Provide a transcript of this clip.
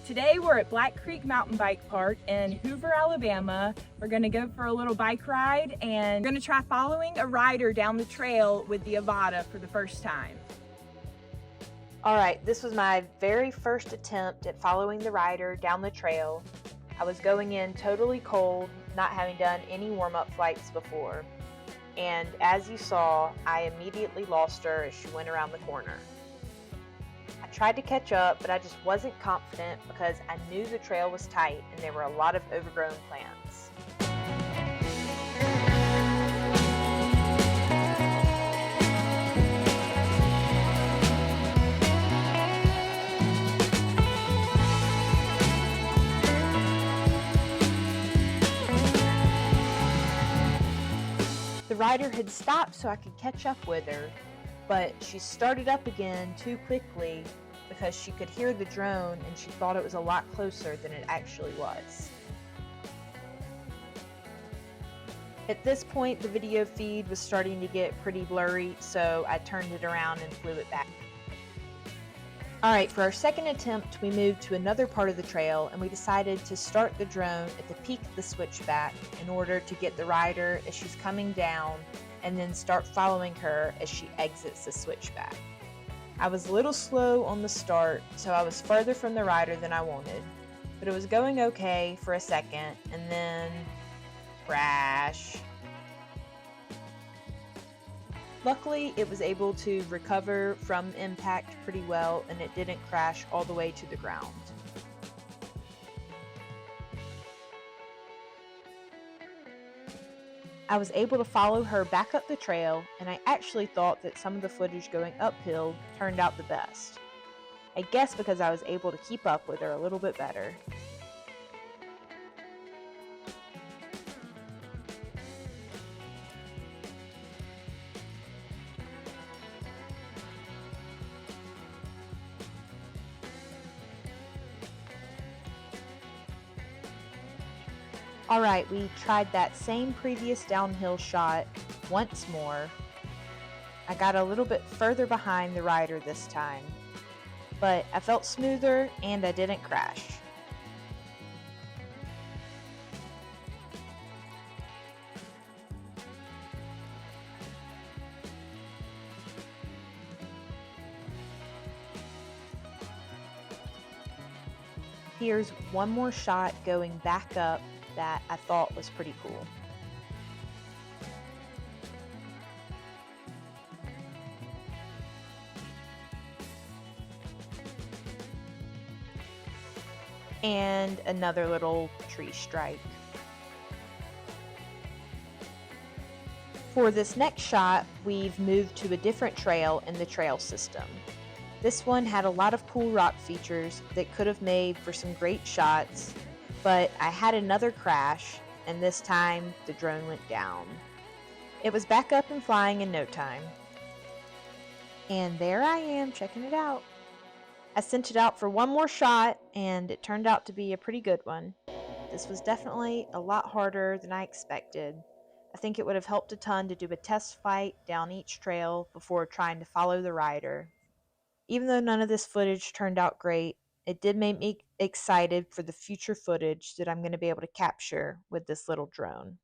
Today we're at Black Creek Mountain Bike Park in Hoover, Alabama. We're gonna go for a little bike ride and we're gonna try following a rider down the trail with the Avata for the first time. All right, this was my very first attempt at following the rider down the trail. I was going in totally cold, not having done any warm-up flights before. And as you saw, I immediately lost her as she went around the corner. I tried to catch up, but I just wasn't confident because I knew the trail was tight and there were a lot of overgrown plants. The rider had stopped so I could catch up with her, but she started up again too quickly because she could hear the drone and she thought it was a lot closer than it actually was. At this point, the video feed was starting to get pretty blurry, so I turned it around and flew it back. Alright, for our second attempt, we moved to another part of the trail and we decided to start the drone at the peak of the switchback in order to get the rider as she's coming down and then start following her as she exits the switchback. I was a little slow on the start, so I was further from the rider than I wanted, but it was going okay for a second and then crash. Luckily, it was able to recover from impact pretty well and it didn't crash all the way to the ground. I was able to follow her back up the trail, and I actually thought that some of the footage going uphill turned out the best. I guess because I was able to keep up with her a little bit better. Alright, we tried that same previous downhill shot once more. I got a little bit further behind the rider this time, but I felt smoother and I didn't crash. Here's one more shot going back up that I thought was pretty cool. And another little tree strike. For this next shot, we've moved to a different trail in the trail system. This one had a lot of cool rock features that could have made for some great shots, but I had another crash, and this time the drone went down. It was back up and flying in no time. And there I am checking it out. I sent it out for one more shot, and it turned out to be a pretty good one. This was definitely a lot harder than I expected. I think it would have helped a ton to do a test flight down each trail before trying to follow the rider. Even though none of this footage turned out great, it did make me excited for the future footage that I'm going to be able to capture with this little drone.